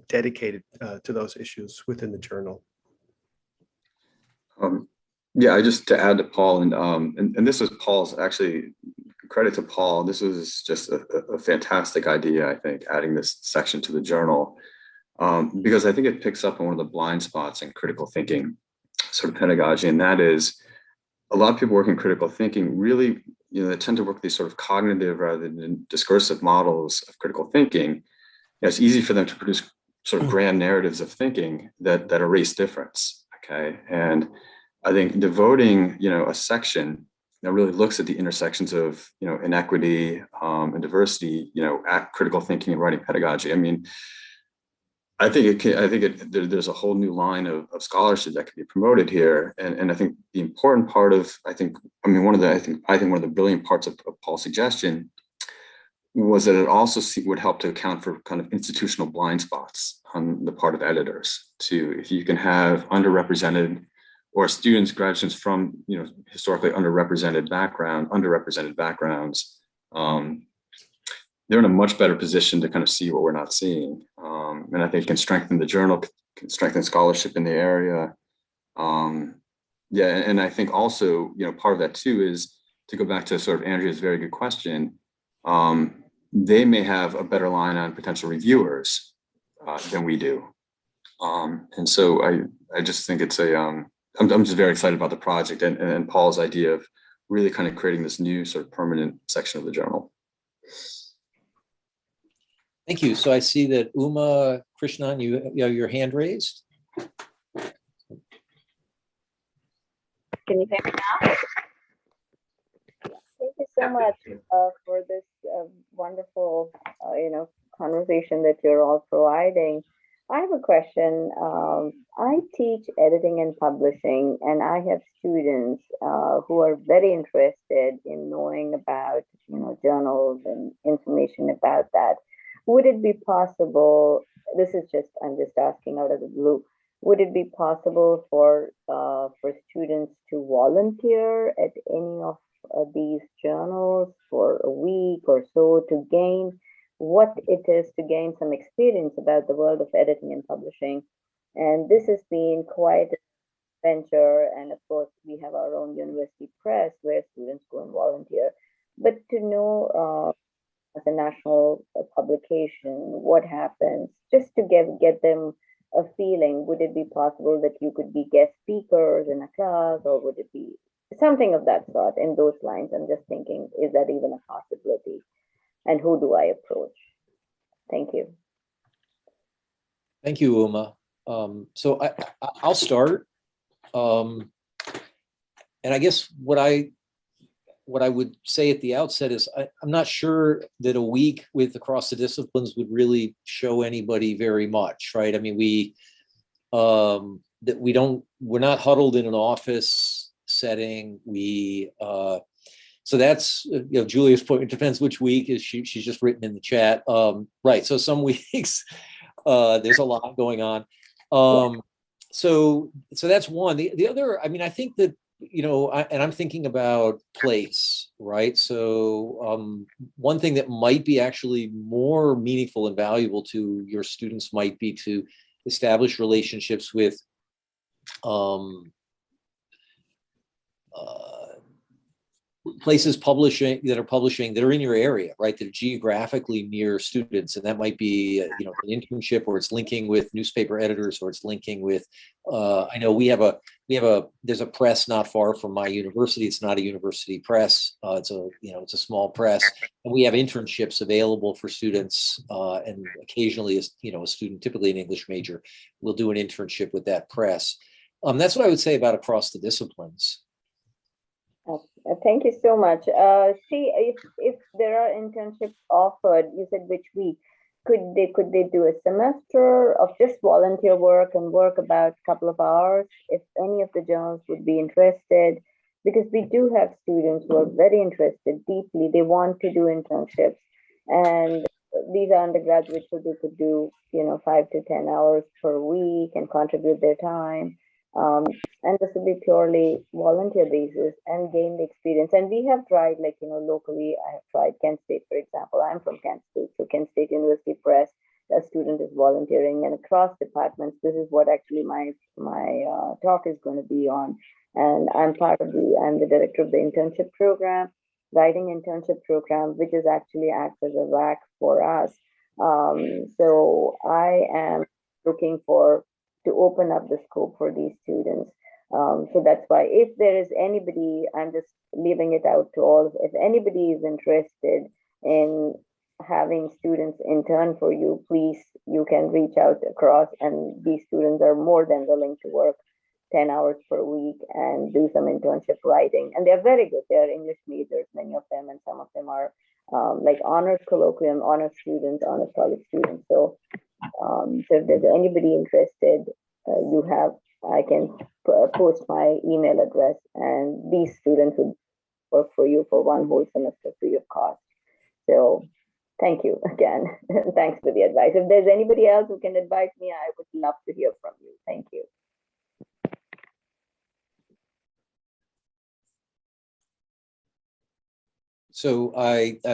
dedicated to those issues within the journal. Yeah, I just to add to Paul and this was Paul's actually credit to Paul. This was just a fantastic idea, I think, adding this section to the journal because I think it picks up on one of the blind spots in critical thinking sort of pedagogy, and that is a lot of people working critical thinking really, they tend to work with these sort of cognitive rather than discursive models of critical thinking. It's easy for them to produce sort of grand narratives of thinking that erase difference. Okay, and I think devoting, a section that really looks at the intersections of, inequity and diversity, at critical thinking and writing pedagogy. I mean, I think there's a whole new line of scholarship that can be promoted here, and I think the important part of one of the brilliant parts of Paul's suggestion was that it also would help to account for kind of institutional blind spots on the part of editors too. If you can have underrepresented or students, graduates from historically underrepresented backgrounds, they're in a much better position to kind of see what we're not seeing. And I think it can strengthen the journal, can strengthen scholarship in the area. And I think also, part of that too is to go back to sort of Andrea's very good question. They may have a better line on potential reviewers than we do. And so I just think it's I'm just very excited about the project and Paul's idea of really kind of creating this new sort of permanent section of the journal. Thank you. So I see that Uma Krishnan, you have your hand raised. Can you hear me now? Thank you so much for this wonderful, conversation that you're all providing. I have a question. I teach editing and publishing, and I have students who are very interested in knowing about, journals and information about that. Would it be possible, I'm just asking out of the blue, would it be possible for students to volunteer at any of these journals for a week or so to gain what it is to gain some experience about the world of editing and publishing? And this has been quite a venture. And of course, we have our own university press where students go and volunteer. But to know as a national publication, what happens, just to get them a feeling, would it be possible that you could be guest speakers in a class, or would it be something of that sort in those lines? I'm just thinking, is that even a possibility? And who do I approach? Thank you. Thank you, Uma. So I'll start. And I guess what I would say at the outset is I'm not sure that a week with across the disciplines would really show anybody very much, right? I mean, we're not huddled in an office setting. So that's, Julia's point, it depends which week, is she's just written in the chat. Right, so some weeks there's a lot going on. So that's one. The other, I think that, and I'm thinking about place, right? So one thing that might be actually more meaningful and valuable to your students might be to establish relationships with places that are in your area, right? That are geographically near students, and that might be an internship, or it's linking with newspaper editors, or it's linking with. I know there's a press not far from my university. It's not a university press. It's a small press, and we have internships available for students. And occasionally, a student, typically an English major, will do an internship with that press. That's what I would say about across the disciplines. Thank you so much. See, if there are internships offered, you said which week, could they do a semester of just volunteer work and work about a couple of hours, if any of the journals would be interested? Because we do have students who are very interested deeply. They want to do internships, and these are undergraduates, so they could do 5 to 10 hours per week and contribute their time. And this will be purely volunteer basis and gain the experience. And we have tried, locally, I have tried Kent State, for example. I'm from Kent State, so Kent State University Press, a student is volunteering, and across departments, this is what actually my talk is going to be on. And I'm the director of the internship program, writing internship program, which is actually acts as a WAC for us. So I am looking to open up the scope for these students. So that's why if there is anybody, I'm just leaving it out to all, if anybody is interested in having students intern for you, please, you can reach out across, and these students are more than willing to work 10 hours per week and do some internship writing. And they're very good. They're English majors, many of them, and some of them are like honors colloquium, honors students, honors college students. So, so if there's anybody interested, I can post my email address, and these students would work for you for one whole semester free of cost. So thank you again. Thanks for the advice. If there's anybody else who can advise me, I would love to hear from you. Thank you. So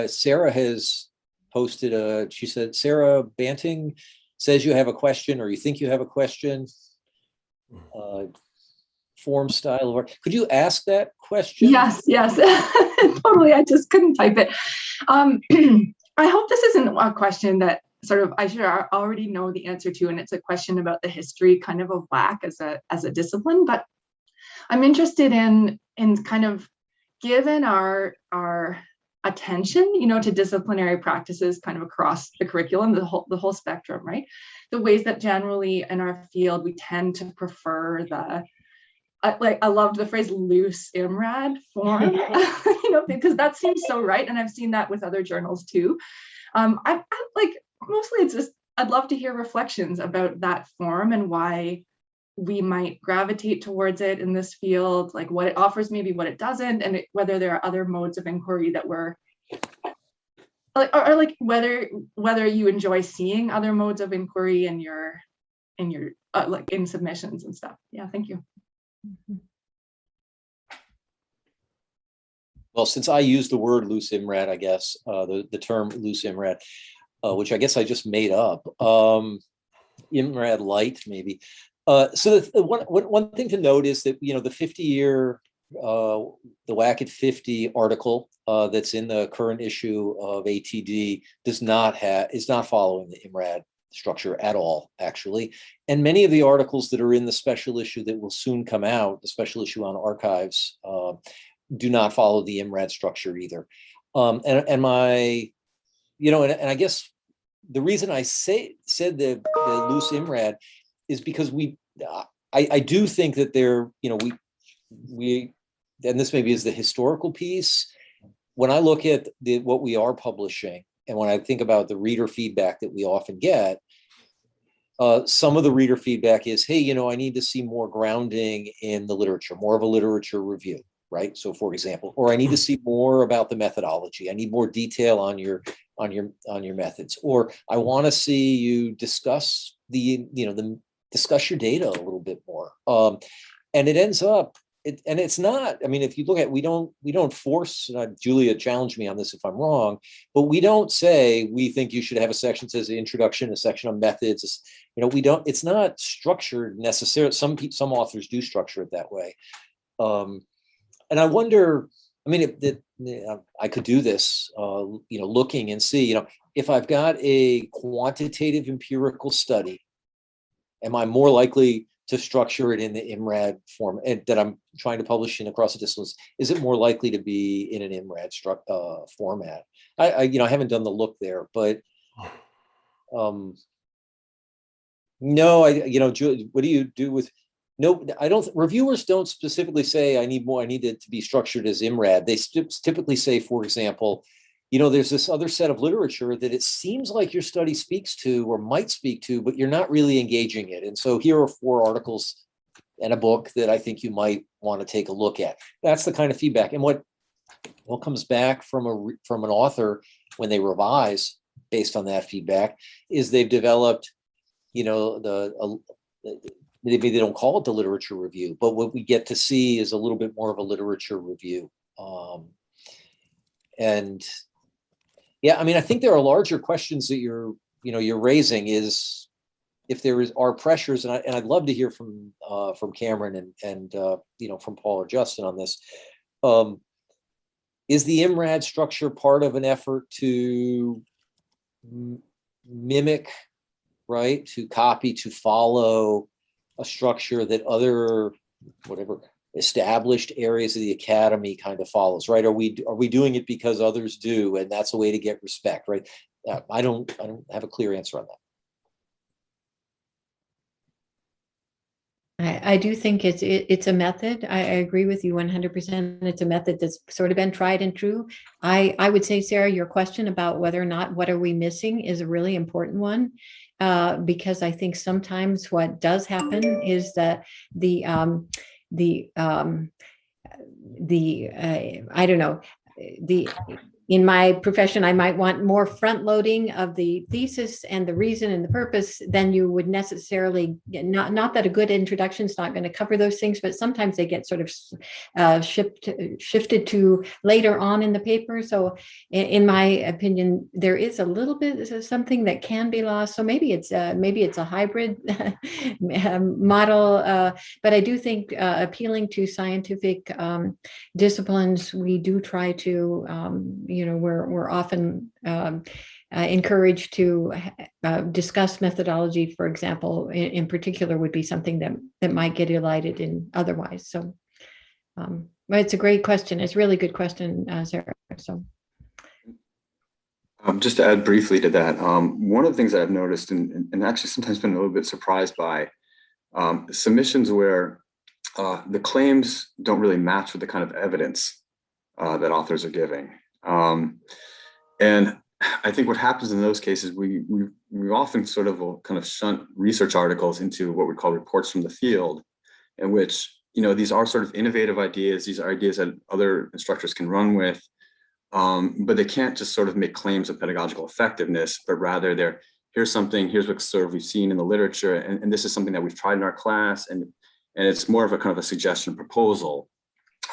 Sarah has posted she said, Sarah Banting says you have a question, or you think you have a question. Form style of art. Could you ask that question? Yes, totally. I just couldn't type it. I hope this isn't a question that sort of I should already know the answer to, and it's a question about the history kind of WAC as a discipline. But I'm interested in kind of, given our attention, to disciplinary practices kind of across the curriculum, the whole spectrum, right? The ways that generally in our field we tend to prefer I loved the phrase loose IMRAD form, because that seems so right, and I've seen that with other journals too. I like, mostly it's just, I'd love to hear reflections about that form and why we might gravitate towards it in this field, like what it offers, maybe what it doesn't, and whether there are other modes of inquiry that we're or like whether you enjoy seeing other modes of inquiry in your like in submissions and stuff. Yeah, thank you. Well, since I used the word loose IMRAD, I guess the term loose IMRAD, which I guess I just made up, IMRAD light maybe. So one thing to note is that, the 50-year, the WAC at 50 article that's in the current issue of ATD is not following the IMRAD structure at all, actually. And many of the articles that are in the special issue that will soon come out, the special issue on archives, do not follow the IMRAD structure either. And I guess the reason I said the loose IMRAD is because I do think that there, we and this maybe is the historical piece. When I look at what we are publishing, and when I think about the reader feedback that we often get, some of the reader feedback is, hey, I need to see more grounding in the literature, more of a literature review, right? So for example, or I need to see more about the methodology. I need more detail on your methods, or I want to see you discuss discuss your data a little bit more. And it ends up, and it's not, if you look at, we don't force, Julia challenged me on this if I'm wrong, but we don't say, we think you should have a section that says introduction, a section on methods. It's not structured necessarily. Some authors do structure it that way. And I wonder, I could do this, looking and see, if I've got a quantitative empirical study, am I more likely to structure it in the IMRAD form that I'm trying to publish in across the disciplines? Is it more likely to be in an IMRAD format? I haven't done the look there, but no, Julie, what do you do with? No, I don't. Reviewers don't specifically say I need it to be structured as IMRAD. They typically say, for example, there's this other set of literature that it seems like your study speaks to or might speak to, but you're not really engaging it. And so here are 4 articles and a book that I think you might want to take a look at. That's the kind of feedback. And what comes back from an author when they revise based on that feedback is they've developed, maybe they don't call it the literature review, but what we get to see is a little bit more of a literature review. And yeah, I think there are larger questions that you're raising is, if there are pressures, and I'd love to hear from Cameron and from Paul or Justin on this. Is the IMRAD structure part of an effort to mimic, right, to copy, to follow a structure that other, whatever, established areas of the academy kind of follows, right? Are we doing it because others do, and that's a way to get respect, right? I don't have a clear answer on that. I do think it's a method. I agree with you 100%. It's a method that's sort of been tried and true. I would say, Sarah, your question about whether or not what are we missing is a really important one, because I think sometimes what does happen is that I don't know, in my profession, I might want more front loading of the thesis and the reason and the purpose than you would necessarily, not that a good introduction is not going to cover those things, but sometimes they get sort of shifted to later on in the paper. So in my opinion, there is a little bit of something that can be lost. So maybe it's a hybrid model, but I do think appealing to scientific disciplines, we do try to, we're often encouraged to discuss methodology, for example, in particular, would be something that might get elided in otherwise. So, but it's a great question. It's a really good question, Sarah. So, just to add briefly to that, one of the things that I've noticed, and actually sometimes been a little bit surprised by, submissions where the claims don't really match with the kind of evidence that authors are giving. And I think what happens in those cases, we often sort of will kind of shunt research articles into what we call reports from the field, in which, these are sort of innovative ideas. These are ideas that other instructors can run with, but they can't just sort of make claims of pedagogical effectiveness, but rather here's what sort of we've seen in the literature, and this is something that we've tried in our class, and it's more of a kind of a suggestion proposal.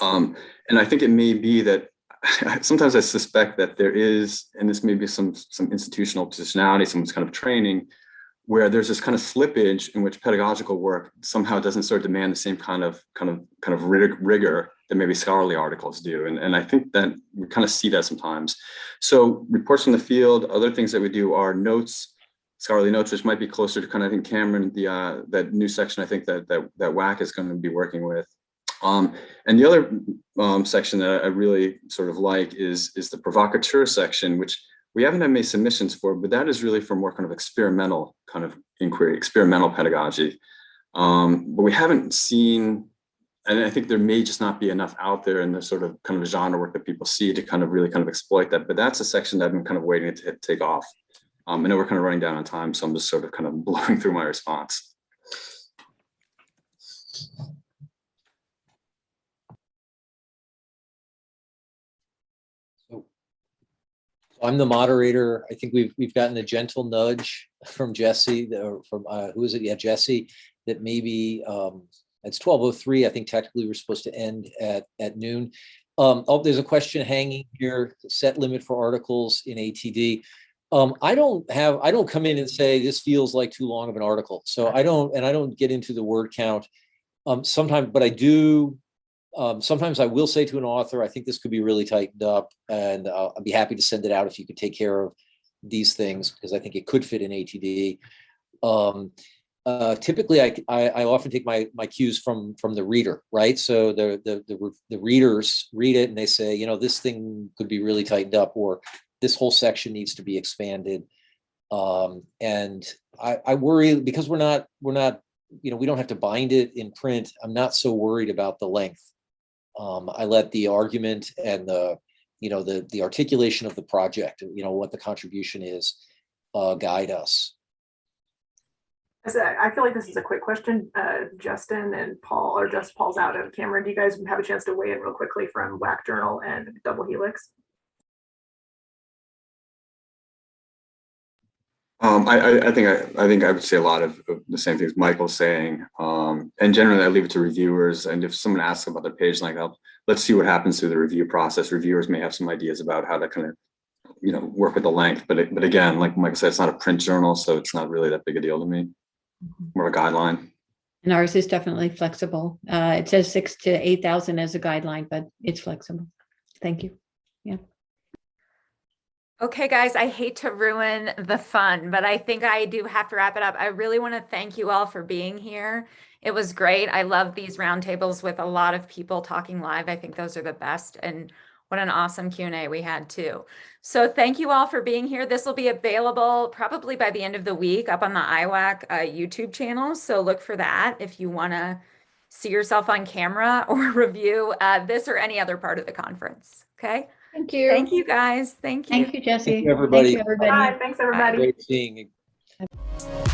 And I think it may be that sometimes I suspect that there is, and this may be some institutional positionality, some kind of training, where there's this kind of slippage in which pedagogical work somehow doesn't sort of demand the same kind of rigor that maybe scholarly articles do. And I think that we kind of see that sometimes. So reports from the field, other things that we do are notes, scholarly notes, which might be closer to kind of, I think, Cameron, that new section I think that WAC is going to be working with. And the other section that I really sort of like is the provocateur section, which we haven't had many submissions for, but that is really for more kind of experimental kind of inquiry, experimental pedagogy. But we haven't seen, and I think there may just not be enough out there in the sort of kind of genre work that people see to kind of really kind of exploit that. But that's a section that I've been kind of waiting to take off. I know we're kind of running down on time, so I'm just sort of kind of blowing through my response. I'm the moderator. I think we've gotten a gentle nudge from Jesse, from who is it? Yeah, Jesse, that maybe it's 12:03. I think technically we're supposed to end at noon. There's a question hanging here, set limit for articles in ATD. I don't come in and say this feels like too long of an article. So I don't get into the word count. Sometimes, but I do. Sometimes I will say to an author, I think this could be really tightened up, and I'd be happy to send it out if you could take care of these things, because I think it could fit in ATD. Typically, I often take my cues from the reader, right? So the readers read it and they say, this thing could be really tightened up, or this whole section needs to be expanded. And I worry because we're not, we don't have to bind it in print. I'm not so worried about the length. I let the argument and the articulation of the project, what the contribution is, guide us. I feel like this is a quick question. Justin and Paul, or just Paul's out, and Cameron, do you guys have a chance to weigh in real quickly from WAC Journal and Double Helix? I think I would say a lot of the same things Michael's saying, and generally I leave it to reviewers. And if someone asks about their page length, let's see what happens through the review process. Reviewers may have some ideas about how to kind of, work with the length. But again, like Michael said, it's not a print journal, so it's not really that big a deal to me. more a guideline. And ours is definitely flexible. It says 6,000 to 8,000 as a guideline, but it's flexible. Thank you. Okay, guys, I hate to ruin the fun, but I think I do have to wrap it up. I really want to thank you all for being here. It was great. I love these roundtables with a lot of people talking live. I think those are the best. And what an awesome Q&A we had too. So thank you all for being here. This will be available probably by the end of the week up on the IWAC YouTube channel. So look for that if you want to see yourself on camera or review this or any other part of the conference. Okay. Thank you. Thank you, guys. Thank you. Thank you, Jesse. Thank you, everybody. Thank you, everybody. Bye. Thanks, everybody. Great seeing you.